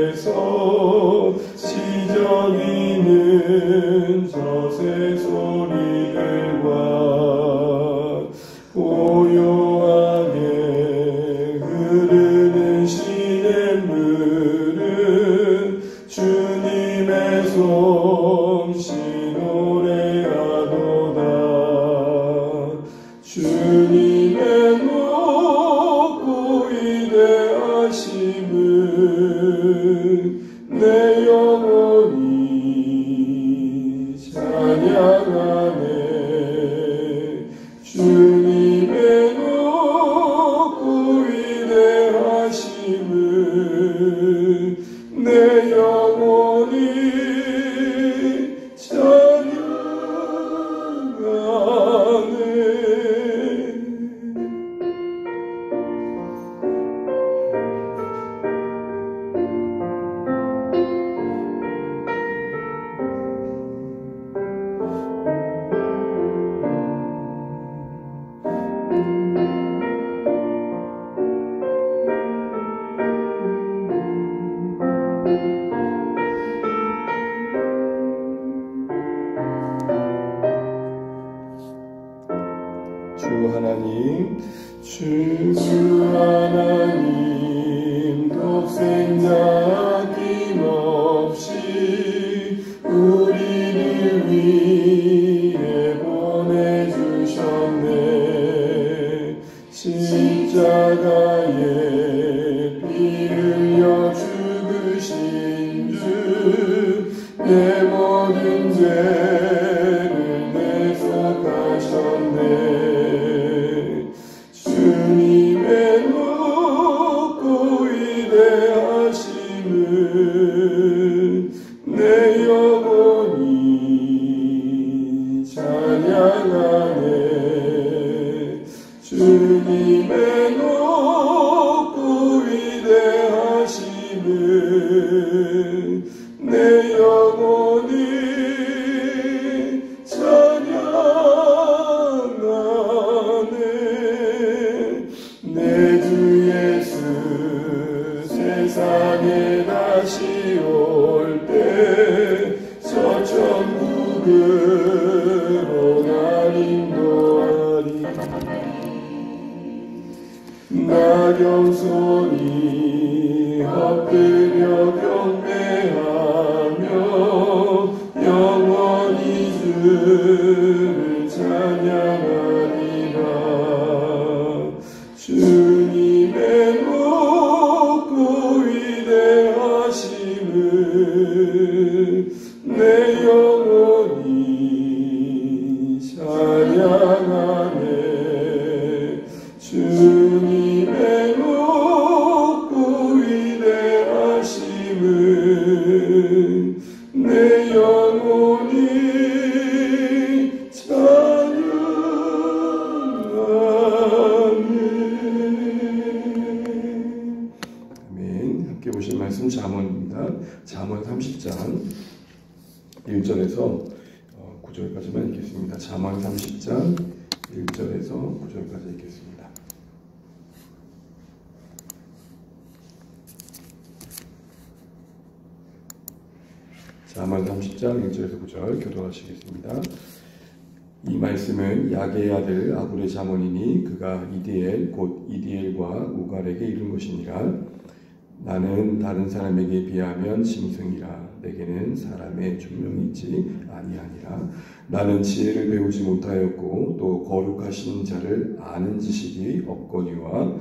시작에서 시적이는 저새 소리들과 고요하게 흐르는 시냇물은 주님의 솜씨 노래하도다. 주님의 높고 위대하심은 내 영혼이 찬양하네. 주님의 높고 위대하심은 내 영혼이 찬양하네. 주 하나님 독생자 아낌없이 우리를 위해 보내주셨네. 십자가에 피 흘려 죽으신 주 내 모든 죄를 대속하셨네. 주님의 높고 위대하심은 내 영혼이 찬양하네. 주님의 높고 위대하심은 내 영혼이 찬양하네. 내 주 예수 세상에 다시 올 때 서천국으로 날 인도하리. 나 겸손히 엎드려 경배하며 영원히 주를 찬양하리라. 주님의 높고 위대하심은 내 영혼이 찬양하네. 주님의 높고 위대하심은 내 영혼이 찬양하네. 아멘. 함께 보실 말씀 잠언입니다. 잠언 30장 1절에서 9절까지만 읽겠습니다. 잠언 30장 1절에서 9절까지 읽겠습니다. 잠언 30장 1절에서 9절 교독하시겠습니다. 이 말씀은 야게의 아들 아굴의 잠언이니 그가 이디엘 곧 이디엘과 우갈에게 이른 것이니라. 나는 다른 사람에게 비하면 짐승이라. 내게는 사람의 존명이 있지 아니하니라. 나는 지혜를 배우지 못하였고 또 거룩하신 자를 아는 지식이 없거니와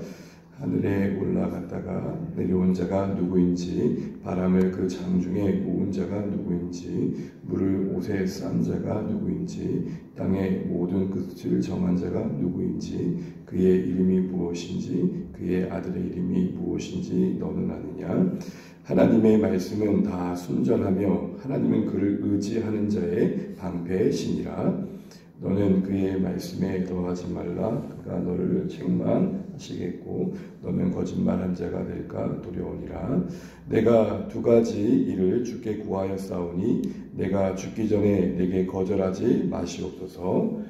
하늘에 올라갔다가 내려온 자가 누구인지, 바람을 그 장중에 모은 자가 누구인지, 물을 옷에 싼 자가 누구인지, 땅의 모든 끝을 정한 자가 누구인지, 그의 이름이 무엇인지, 그의 아들의 이름이 무엇인지 너는 아느냐? 하나님의 말씀은 다 순전하며 하나님은 그를 의지하는 자의 방패시니라. 너는 그의 말씀에 더하지 말라. 그가 너를 책망하시겠고 너는 거짓말한 자가 될까 두려우니라. 내가 두 가지 일을 주께 구하였사오니 내가 죽기 전에 내게 거절하지 마시옵소서.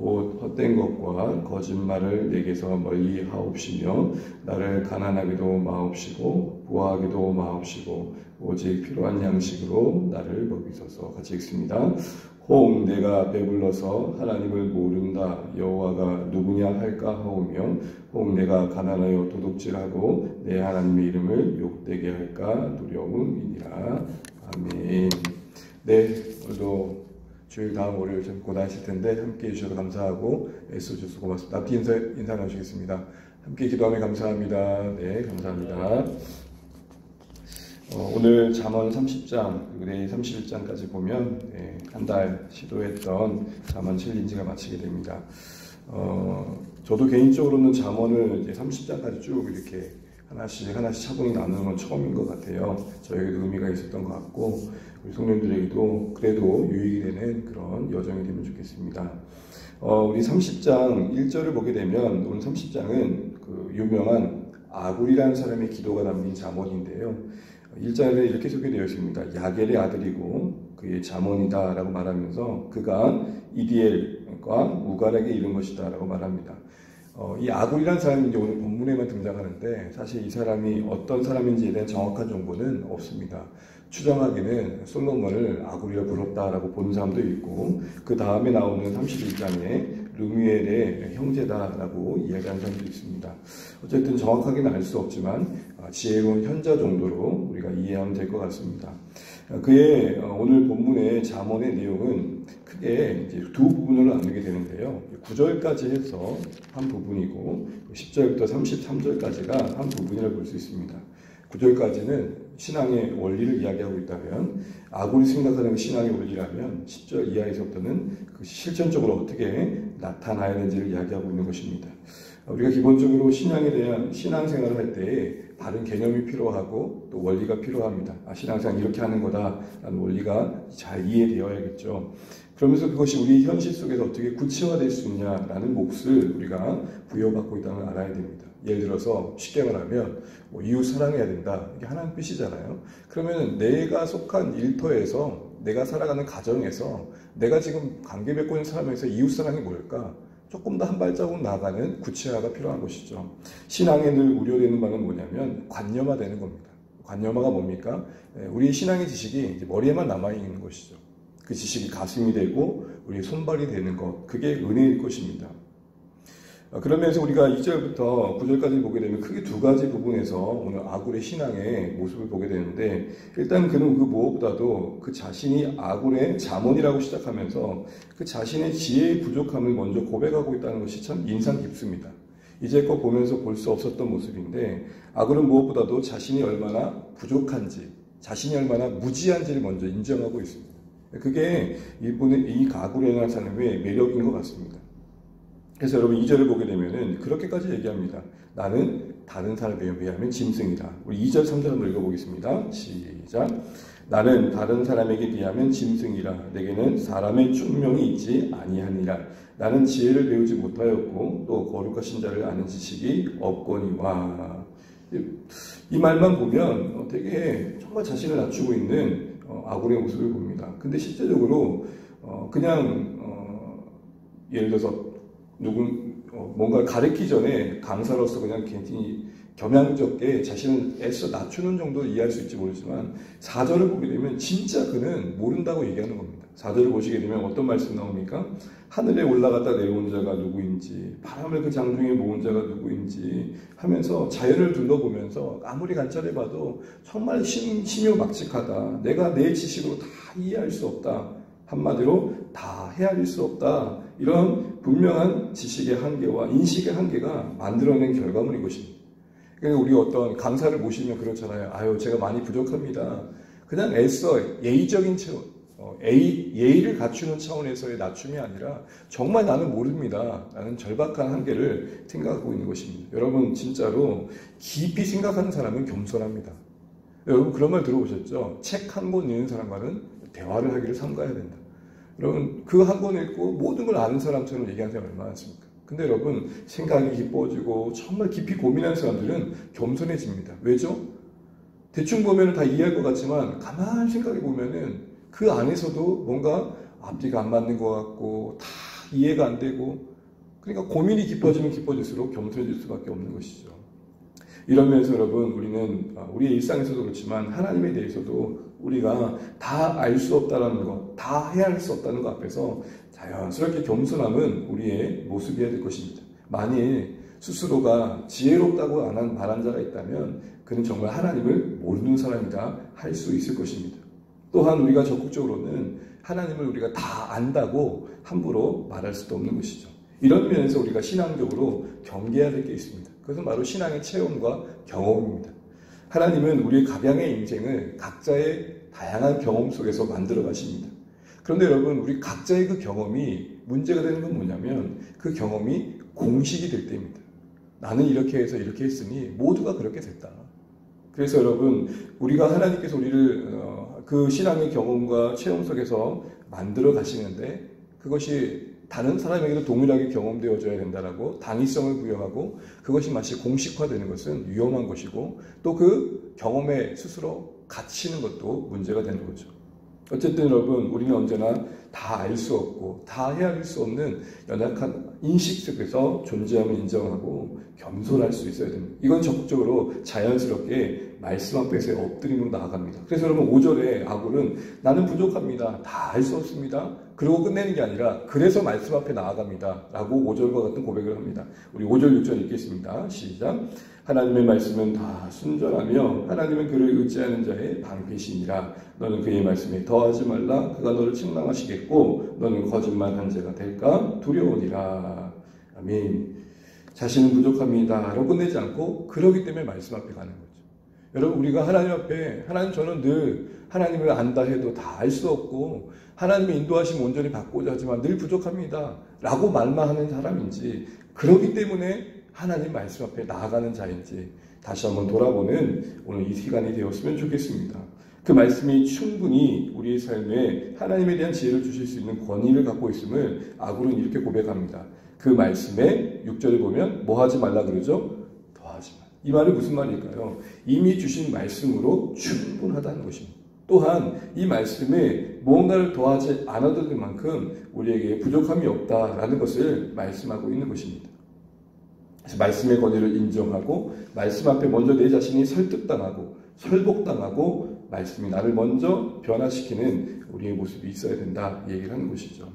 곧 헛된 것과 거짓말을 내게서 멀리 하옵시며 나를 가난하게도 마옵시고 부하게도 마옵시고 오직 필요한 양식으로 나를 먹이소서. 같이 읽습니다. 혹 내가 배불러서 하나님을 모른다 여호와가 누구냐 할까 하오며 혹 내가 가난하여 도둑질하고 내 하나님의 이름을 욕되게 할까 두려움이니라. 아멘. 네, 오늘도 주일 다음 월요일 좀 고단하실 텐데 함께해 주셔서 감사하고 애써주셔서 고맙습니다. 앞뒤 인사 나누시겠습니다. 함께 기도하며 감사합니다. 네, 감사합니다. 오늘 잠언 30장 그리고 내일 31장까지 보면 한 달 시도했던 잠언 챌린지가 마치게 됩니다. 저도 개인적으로는 잠언을 이제 30장까지 쭉 이렇게 하나씩 차분히 나누는 건 처음인 것 같아요. 저에게도 의미가 있었던 것 같고 우리 성도님들에게도 그래도 유익이 되는 그런 여정이 되면 좋겠습니다. 우리 30장 1절을 보게 되면 오늘 30장은 그 유명한 아굴이라는 사람의 기도가 담긴 잠언인데요. 1절에 이렇게 소개되어 있습니다. 야겔의 아들이고 그의 잠언이다 라고 말하면서 그가 이디엘과 우갈에게 이른 것이다 라고 말합니다. 이 아굴이라는 사람이 이제 오늘 본문에만 등장하는데 사실 이 사람이 어떤 사람인지에 대한 정확한 정보는 없습니다. 추정하기는 솔로몬을 아굴이라 불렀다라고 보는 사람도 있고 그 다음에 나오는 31장에 르무엘의 형제다라고 이야기하는 사람도 있습니다. 어쨌든 정확하게는 알 수 없지만 지혜로운 현자 정도로 우리가 이해하면 될 것 같습니다. 그의 오늘 본문의 잠언의 내용은 크게 이제 두 부분으로 나누게 되는데요. 9절까지 해서 한 부분이고 10절부터 33절까지가 한 부분이라고 볼 수 있습니다. 9절까지는 신앙의 원리를 이야기하고 있다면 아굴이 생각하는 신앙의 원리라면 10절 이하에서부터는 그 실천적으로 어떻게 나타나야 되는지를 이야기하고 있는 것입니다. 우리가 기본적으로 신앙에 대한 신앙생활을 할 때 바른 개념이 필요하고 또 원리가 필요합니다. 신앙생활 이렇게 하는 거다라는 원리가 잘 이해되어야겠죠. 그러면서 그것이 우리 현실 속에서 어떻게 구체화될 수 있냐라는 몫을 우리가 부여받고 있다는 걸 알아야 됩니다. 예를 들어서 쉽게 말하면 이웃 사랑해야 된다. 이게 하나님 뜻이잖아요. 그러면 내가 속한 일터에서 내가 살아가는 가정에서 내가 지금 관계 맺고 있는 사람에서 이웃 사랑이 뭘까? 조금 더 한 발자국 나아가는 구체화가 필요한 것이죠. 신앙에 늘 우려되는 바는 뭐냐면 관념화되는 겁니다. 관념화가 뭡니까? 우리 신앙의 지식이 이제 머리에만 남아있는 것이죠. 그 지식이 가슴이 되고 우리의 손발이 되는 것, 그게 은혜일 것입니다. 그러면서 우리가 2절부터 9절까지 보게 되면 크게 두 가지 부분에서 오늘 아굴의 신앙의 모습을 보게 되는데 일단 그는 그 무엇보다도 그 자신이 아굴의 잠언이라고 시작하면서 그 자신의 지혜의 부족함을 먼저 고백하고 있다는 것이 참 인상 깊습니다. 이제껏 보면서 볼 수 없었던 모습인데 아굴은 무엇보다도 자신이 얼마나 부족한지 자신이 얼마나 무지한지를 먼저 인정하고 있습니다. 그게 이 아굴이라는 사람의 매력인 것 같습니다. 그래서 여러분 2절을 보게 되면은 그렇게까지 얘기합니다. 나는 다른 사람에 비하면 짐승이다. 우리 2절 3절 한번 읽어보겠습니다. 시작. 나는 다른 사람에게 비하면 짐승이라. 내게는 사람의 충명이 있지 아니하니라. 나는 지혜를 배우지 못하였고 또 거룩하신 자를 아는 지식이 없거니와. 이 말만 보면 되게 정말 자신을 낮추고 있는 아굴의 모습을 봅니다. 근데 실제적으로 그냥 예를 들어서 뭔가 가르치기 전에 강사로서 그냥 괜히 겸양적게 자신을 애써 낮추는 정도로 이해할 수 있지 모르지만 4절을 보게 되면 진짜 그는 모른다고 얘기하는 겁니다. 4절을 보시게 되면 어떤 말씀 나옵니까? 하늘에 올라갔다 내려온 자가 누구인지 바람을 그 장중에 모은 자가 누구인지 하면서 자연을 둘러보면서 아무리 관찰해봐도 정말 심요막직하다. 내가 내 지식으로 다 이해할 수 없다. 한마디로 다 헤아릴 수 없다. 이런 분명한 지식의 한계와 인식의 한계가 만들어낸 결과물인 것입니다. 그러니까 우리 어떤 강사를 모시면 그렇잖아요. 아유, 제가 많이 부족합니다. 그냥 애써 예의적인 차원, 예의를 갖추는 차원에서의 낮춤이 아니라 정말 나는 모릅니다. 라는 절박한 한계를 생각하고 있는 것입니다. 여러분 진짜로 깊이 생각하는 사람은 겸손합니다. 여러분 그런 말 들어보셨죠? 책 한 권 읽는 사람과는 대화를 하기를 삼가야 된다. 여러분 그 한 권 읽고 모든 걸 아는 사람처럼 얘기하는 사람이 얼마나 많습니까? 근데 여러분 생각이 깊어지고 정말 깊이 고민하는 사람들은 겸손해집니다. 왜죠? 대충 보면 다 이해할 것 같지만 가만히 생각해 보면은 그 안에서도 뭔가 앞뒤가 안 맞는 것 같고 다 이해가 안 되고, 그러니까 고민이 깊어지면 깊어질수록 겸손해질 수밖에 없는 것이죠. 이런 면에서 여러분, 우리는 우리의 일상에서도 그렇지만 하나님에 대해서도 우리가 다 알 수 없다는 것, 다 헤아릴 수 없다는 것 앞에서 자연스럽게 겸손함은 우리의 모습이어야 될 것입니다. 만일 스스로가 지혜롭다고 말한 자가 있다면 그는 정말 하나님을 모르는 사람이다 할 수 있을 것입니다. 또한 우리가 적극적으로는 하나님을 우리가 다 안다고 함부로 말할 수도 없는 것이죠. 이런 면에서 우리가 신앙적으로 경계해야 될 게 있습니다. 그것은 바로 신앙의 체험과 경험입니다. 하나님은 우리의 각양의 인생을 각자의 다양한 경험 속에서 만들어 가십니다. 그런데 여러분, 우리 각자의 그 경험이 문제가 되는 건 뭐냐면 그 경험이 공식이 될 때입니다. 나는 이렇게 해서 이렇게 했으니 모두가 그렇게 됐다. 그래서 여러분, 우리가 하나님께서 우리를 그 신앙의 경험과 체험 속에서 만들어 가시는데 그것이 다른 사람에게도 동일하게 경험되어져야 된다라고 당위성을 부여하고 그것이 마치 공식화되는 것은 위험한 것이고 또 그 경험에 스스로 갇히는 것도 문제가 되는 거죠. 어쨌든 여러분, 우리는 언제나 다 알 수 없고 다 헤아릴 수 없는 연약한 인식 속에서 존재함을 인정하고 겸손할 수 있어야 됩니다. 이건 적극적으로 자연스럽게 말씀 앞에서 엎드림으로 나아갑니다. 그래서 여러분 5절에 아굴은 나는 부족합니다. 다 알 수 없습니다. 그러고 끝내는 게 아니라 그래서 말씀 앞에 나아갑니다. 라고 5절과 같은 고백을 합니다. 우리 5절 6절 읽겠습니다. 시작. 하나님의 말씀은 다 순전하며 하나님은 그를 의지하는 자의 방패시니라. 너는 그의 말씀에 더하지 말라. 그가 너를 책망하시겠고 너는 거짓말한 자가 될까 두려우니라. 아멘. 자신은 부족합니다. 라고 끝내지 않고 그러기 때문에 말씀 앞에 가는 거죠. 여러분, 우리가 하나님 앞에 하나님, 저는 늘 하나님을 안다 해도 다 알 수 없고 하나님의 인도하심 온전히 받고자 하지만 늘 부족합니다. 라고 말만 하는 사람인지, 그러기 때문에 하나님 말씀 앞에 나아가는 자인지 다시 한번 돌아보는 오늘 이 시간이 되었으면 좋겠습니다. 그 말씀이 충분히 우리의 삶에 하나님에 대한 지혜를 주실 수 있는 권위를 갖고 있음을 아굴은 이렇게 고백합니다. 그 말씀에 6절에 보면 뭐 하지 말라 그러죠? 더하지 말라. 이 말은 무슨 말일까요? 이미 주신 말씀으로 충분하다는 것입니다. 또한 이 말씀에 무언가를 더하지 않아도 될 만큼 우리에게 부족함이 없다라는 것을 말씀하고 있는 것입니다. 그래서 말씀의 권위를 인정하고 말씀 앞에 먼저 내 자신이 설득당하고 설복당하고 말씀이 나를 먼저 변화시키는 우리의 모습이 있어야 된다, 이 얘기를 하는 것이죠.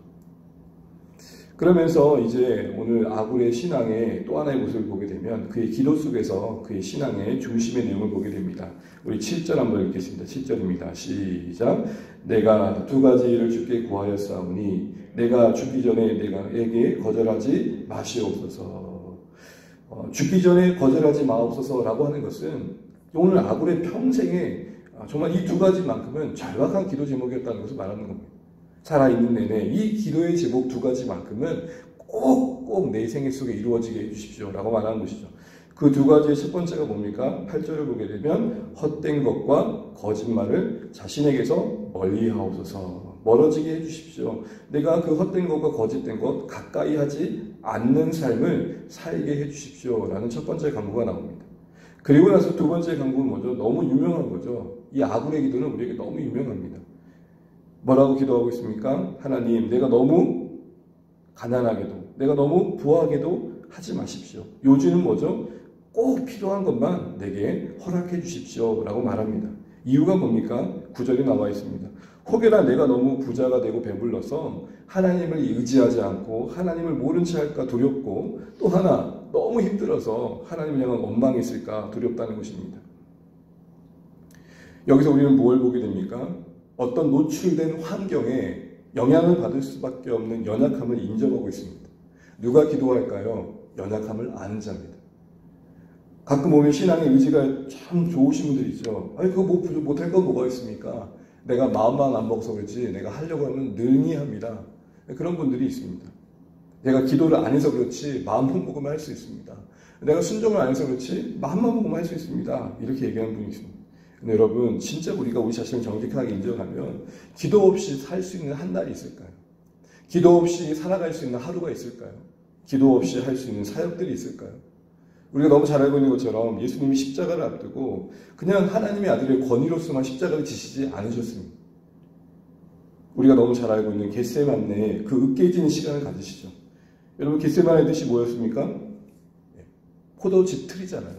그러면서 이제 오늘 아굴의 신앙의 또 하나의 모습을 보게 되면 그의 기도 속에서 그의 신앙의 중심의 내용을 보게 됩니다. 우리 7절 한번 읽겠습니다. 7절입니다. 시작. 내가 두 가지를 주께 구하였사오니 내가 죽기 전에 내게 거절하지 마시옵소서. 죽기 전에 거절하지 마옵소서라고 하는 것은 오늘 아굴의 평생에 정말 이 두 가지만큼은 절박한 기도 제목이었다는 것을 말하는 겁니다. 살아있는 내내 이 기도의 제목 두 가지만큼은 꼭 내 생애 속에 이루어지게 해주십시오 라고 말하는 것이죠. 그 두 가지의 첫 번째가 뭡니까? 8절을 보게 되면 헛된 것과 거짓말을 자신에게서 멀리 하옵소서, 멀어지게 해주십시오. 내가 그 헛된 것과 거짓된 것 가까이 하지 않는 삶을 살게 해주십시오 라는 첫 번째 간구가 나옵니다. 그리고 나서 두 번째 간구는 뭐죠? 너무 유명한 거죠. 이 아굴의 기도는 우리에게 너무 유명합니다. 뭐라고 기도하고 있습니까? 하나님, 내가 너무 가난하게도, 내가 너무 부하게도 하지 마십시오. 요지는 뭐죠? 꼭 필요한 것만 내게 허락해 주십시오 라고 말합니다. 이유가 뭡니까? 9절에 나와 있습니다. 혹여나 내가 너무 부자가 되고 배불러서 하나님을 의지하지 않고 하나님을 모른 채 할까 두렵고, 또 하나 너무 힘들어서 하나님을 향한 원망이 있을까 두렵다는 것입니다. 여기서 우리는 뭘 보게 됩니까? 어떤 노출된 환경에 영향을 받을 수밖에 없는 연약함을 인정하고 있습니다. 누가 기도할까요? 연약함을 아는 자입니다. 가끔 보면 신앙의 의지가 참 좋으신 분들이 있죠. 아니, 그거 못할 건 뭐가 있습니까? 내가 마음만 안 먹어서 그렇지 내가 하려고 하면 능히 합니다. 그런 분들이 있습니다. 내가 기도를 안 해서 그렇지 마음만 먹으면 할 수 있습니다. 내가 순종을 안 해서 그렇지 마음만 먹으면 할 수 있습니다. 이렇게 얘기하는 분이 있습니다. 근데 여러분, 진짜 우리가 우리 자신을 정직하게 인정하면 기도 없이 살 수 있는 한 날이 있을까요? 기도 없이 살아갈 수 있는 하루가 있을까요? 기도 없이 할 수 있는 사역들이 있을까요? 우리가 너무 잘 알고 있는 것처럼 예수님이 십자가를 앞두고 그냥 하나님의 아들의 권위로서만 십자가를 지시지 않으셨습니다. 우리가 너무 잘 알고 있는 겟세마네 그 으깨지는 시간을 가지시죠. 여러분 겟세마네 뜻이 뭐였습니까? 포도즙 틀이잖아요.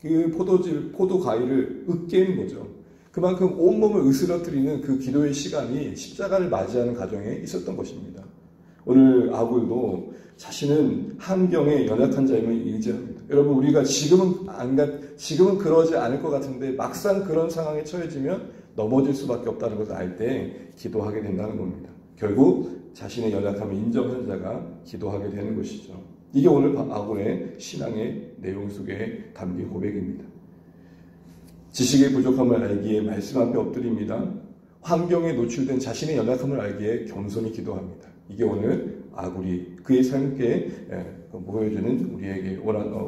그 포도 과일을 으깨는 거죠. 그만큼 온몸을 으스러뜨리는 그 기도의 시간이 십자가를 맞이하는 과정에 있었던 것입니다. 오늘 아굴도 자신은 환경에 연약한 자임을 의지합니다. 여러분 우리가 지금은 그러지 않을 것 같은데 막상 그런 상황에 처해지면 넘어질 수밖에 없다는 것을 알 때 기도하게 된다는 겁니다. 결국 자신의 연약함을 인정한 자가 기도하게 되는 것이죠. 이게 오늘 아굴의 신앙의 내용 속에 담긴 고백입니다. 지식의 부족함을 알기에 말씀 앞에 엎드립니다. 환경에 노출된 자신의 연약함을 알기에 겸손히 기도합니다. 이게 오늘 아굴이 그의 삶께 보여주는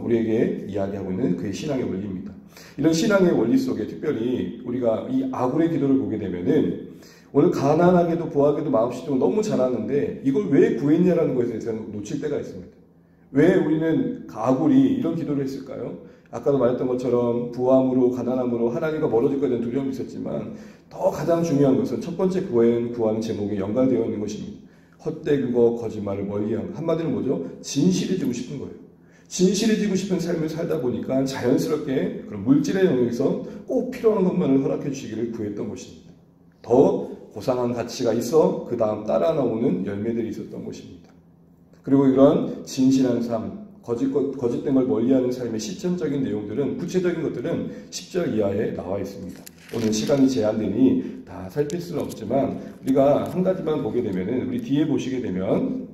우리에게 이야기하고 있는 그의 신앙의 원리입니다. 이런 신앙의 원리 속에 특별히 우리가 이 아굴의 기도를 보게 되면은 오늘 가난하게도 부하게도 마음씨도 너무 잘하는데 이걸 왜 구했냐라는 것에 대해서 놓칠 때가 있습니다. 왜 우리는 아굴이 이런 기도를 했을까요? 아까도 말했던 것처럼 부함으로 가난함으로 하나님과 멀어질 것에 대한 두려움이 있었지만 더 가장 중요한 것은 첫 번째 구하는 제목에 연관되어 있는 것입니다. 헛되고 거짓말을 멀리한 것. 한마디로 뭐죠? 진실해지고 싶은 거예요. 진실해지고 싶은 삶을 살다 보니까 자연스럽게 그런 물질의 영역에서 꼭 필요한 것만을 허락해 주시기를 구했던 것입니다. 더 고상한 가치가 있어 그 다음 따라 나오는 열매들이 있었던 것입니다. 그리고 이런 진실한 삶, 거짓된 걸 멀리하는 삶의 실천적인 내용들은 구체적인 것들은 10절 이하에 나와 있습니다. 오늘 시간이 제한되니 다 살필 수는 없지만 우리가 한 가지만 보게 되면은 우리 뒤에 보시게 되면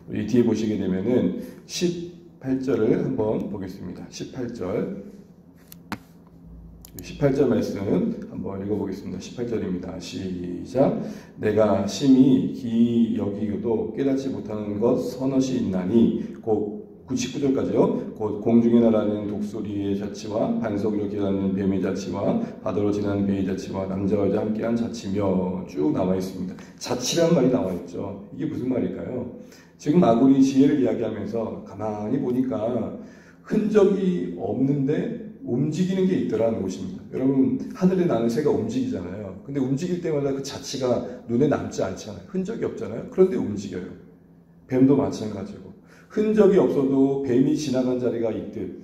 우리 뒤에 보시게 되면은 18절을 한번 보겠습니다. 18절 말씀 한번 읽어보겠습니다. 18절입니다. 시작. 내가 심히 기이 여기고도 깨닫지 못하는 것 서너시 있나니 곧 19절까지요. 곧 공중에 날아다니는 독수리의 자치와 반석 위로 기어다니는 뱀의 자치와 바다로 지나는 배의 자치와 남자와 여자 함께한 자치며 쭉 나와 있습니다. 자치라는 말이 나와 있죠. 이게 무슨 말일까요? 지금 아굴이 지혜를 이야기하면서 가만히 보니까 흔적이 없는데 움직이는 게 있더라는 것입니다. 여러분 하늘에 나는 새가 움직이잖아요. 근데 움직일 때마다 그 자치가 눈에 남지 않잖아요. 흔적이 없잖아요. 그런데 움직여요. 뱀도 마찬가지고 흔적이 없어도 뱀이 지나간 자리가 있듯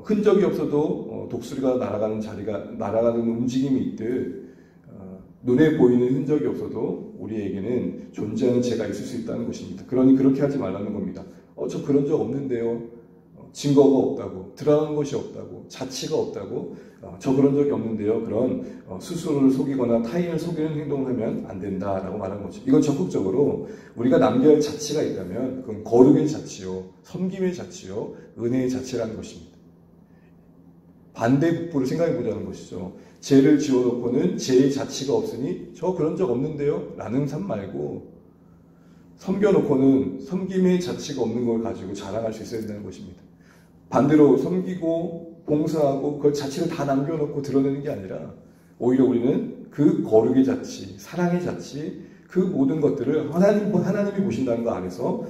흔적이 없어도 독수리가 날아가는 움직임이 있듯 눈에 보이는 흔적이 없어도 우리에게는 존재하는 죄가 있을 수 있다는 것입니다. 그러니 그렇게 하지 말라는 겁니다. 저 그런 적 없는데요. 증거가 없다고, 드러난 것이 없다고, 자치가 없다고, 저 그런 적이 없는데요. 그런 스스로를 속이거나 타인을 속이는 행동을 하면 안 된다라고 말하는 거죠. 이건 적극적으로 우리가 남겨야 할 자치가 있다면 그건 거룩의 자치요, 섬김의 자치요, 은혜의 자치라는 것입니다. 반대북부를 생각해 보자는 것이죠. 죄를 지어놓고는 죄의 자치가 없으니 저 그런 적 없는데요 라는 삶 말고 섬겨놓고는 섬김의 자치가 없는 걸 가지고 자랑할 수 있어야 된다는 것입니다. 반대로 섬기고 봉사하고 그걸 자치를 다 남겨놓고 드러내는 게 아니라 오히려 우리는 그 거룩의 자치, 사랑의 자치, 그 모든 것들을 하나님이 보신다는 거 안에서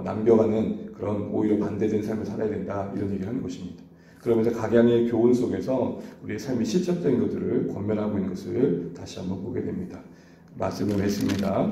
남겨가는 그런 오히려 반대된 삶을 살아야 된다 이런 얘기를 하는 것입니다. 그러면서 각양의 교훈 속에서 우리의 삶의 실천적인 것들을 권면하고 있는 것을 다시 한번 보게 됩니다. 말씀을 했습니다.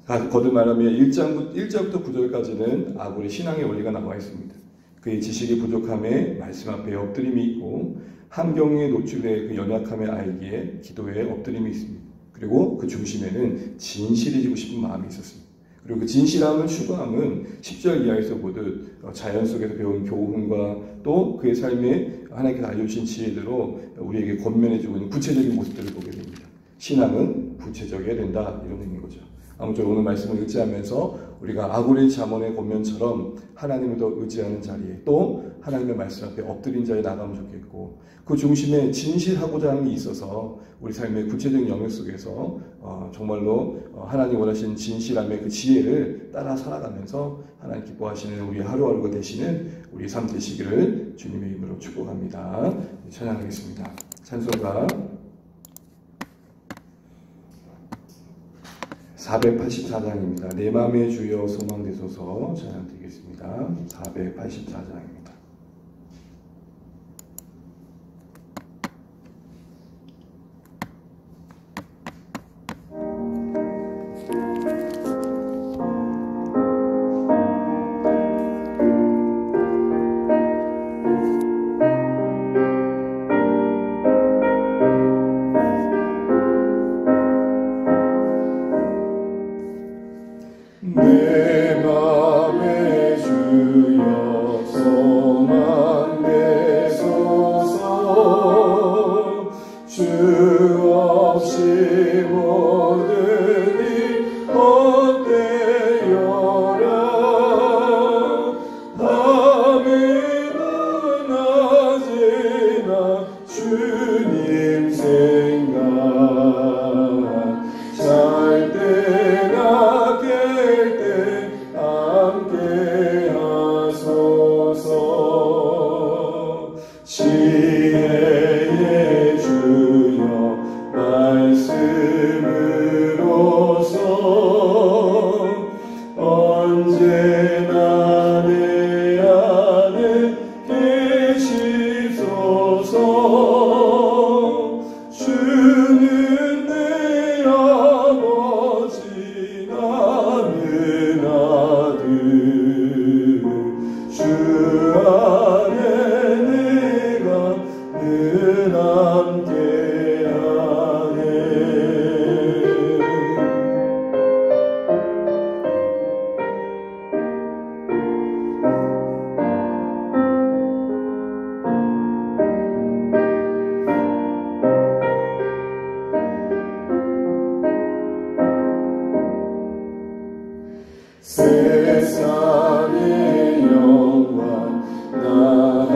거듭 말하면 1절부터 9절까지는 아굴의 신앙의 원리가 나와 있습니다. 그의 지식의 부족함에 말씀 앞에 엎드림이 있고 환경에 노출된 그 연약함의 알기에 기도에 엎드림이 있습니다. 그리고 그 중심에는 진실해지고 싶은 마음이 있었습니다. 그리고 그 진실함을 추구함은 10절 이하에서 보듯 자연 속에서 배운 교훈과 또 그의 삶에 하나님께서 알려주신 지혜대로 우리에게 권면해주고 있는 구체적인 모습들을 보게 됩니다. 신앙은 구체적이어야 된다 이런 의미인 거죠. 아무쪼록 오늘 말씀을 의지하면서 우리가 아굴의 잠언의 권면처럼 하나님을 더 의지하는 자리에 또 하나님의 말씀 앞에 엎드린 자리에 나가면 좋겠고 그 중심에 진실하고자 함이 있어서 우리 삶의 구체적인 영역 속에서 정말로 하나님 원하시는 진실함의 그 지혜를 따라 살아가면서 하나님 기뻐하시는 우리 하루하루가 되시는 우리 삶 되시기를 주님의 이름으로 축복합니다. 찬양하겠습니다. 찬송가 484장입니다. 내 마음의 주여 소망되소서 찬양드리겠습니다. 484장입니다. 모든 일 헛되어라. 밤에나 낮에나 주님 생각, 잘 때나 깰 때 함께 하소서. 지혜의 주여 말씀으로서 언제나 내 안에 계시소서. 주는 내 아버지 나는 아들, 주 안에 내가 늘 함께하네. 세상의 영광 나 안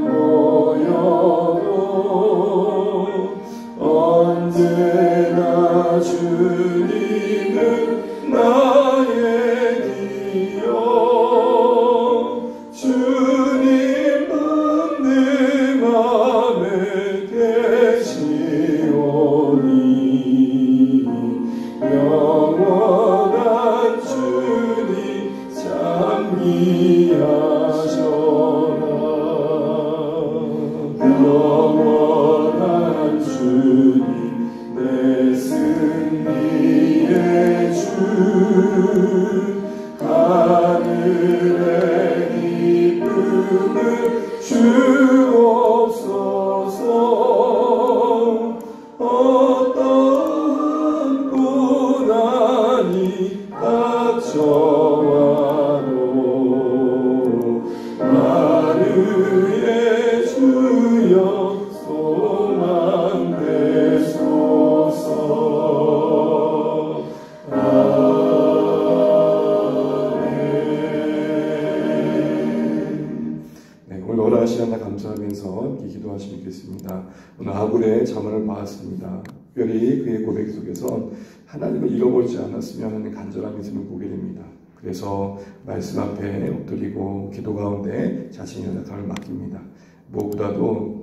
보여도 언제나 주님은 나의 기여. 주님은 내 맘에 계시오니 영원한 주님 참기하셔라. 영원한 주님 내 승리의 주, 하늘의 기쁨을 주옵소서. 어떠한 고난이 닥쳐와도 나를 주여 소망되소서. 아멘. 오늘 오라 시간에 감사하면서 기도하시면 좋겠습니다. 오늘 아굴의 자문을 보았습니다. 특별히 그의 고백 속에서 하나님을 잃어버리지 않았으면 하는 간절한 믿음을 보게 됩니다. 그래서 말씀 앞에 엎드리고 기도 가운데 자신의 연약함을 맡깁니다. 무엇보다도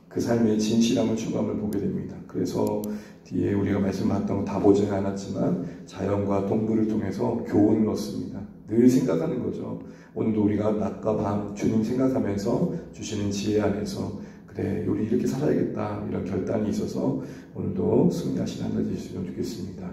그 삶의 진실함을 추구함을 보게 됩니다. 그래서 뒤에 우리가 말씀 봤던 거 다 보지는 않았지만 자연과 동물을 통해서 교훈을 얻습니다. 늘 생각하는 거죠. 오늘도 우리가 낮과 밤 주님 생각하면서 주시는 지혜 안에서 그래 우리 이렇게 살아야겠다 이런 결단이 있어서 오늘도 승리하신 한 달 되시면 좋겠습니다.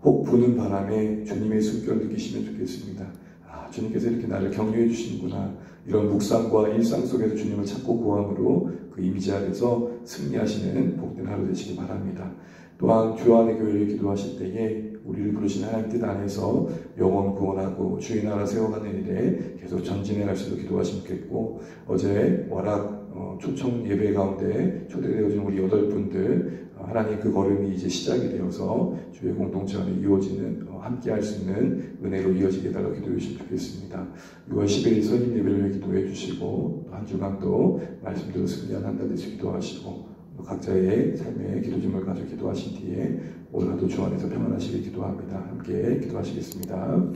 혹 부는 바람에 주님의 숨결을 느끼시면 좋겠습니다. 아, 주님께서 이렇게 나를 격려해 주시는구나. 이런 묵상과 일상 속에서 주님을 찾고 구함으로 그 이미지 안에서 승리하시는 복된 하루 되시기 바랍니다. 또한 주 안의 교회를 기도하실 때에 우리를 부르신 하나님 뜻 안에서 영혼 구원하고 주의 나라 세워가는 일에 계속 전진해 갈 수 있도록 기도하시면 좋겠고, 어제 월학 초청 예배 가운데 초대되어진 우리 8분들 하나님 그 걸음이 이제 시작이 되어서 주의 공동체 안에 이루어지는 함께 할 수 있는 은혜로 이어지게 해달라고 기도해 주시면 좋겠습니다. 6월 10일 선임 예배를 기도해 주시고 또 한 주간 또 말씀대로 승리한 한 달 되시 기도하시고 각자의 삶의 기도 제목을 가지고 기도하신 뒤에 오늘도 주 안에서 평안하시길 기도합니다. 함께 기도하시겠습니다.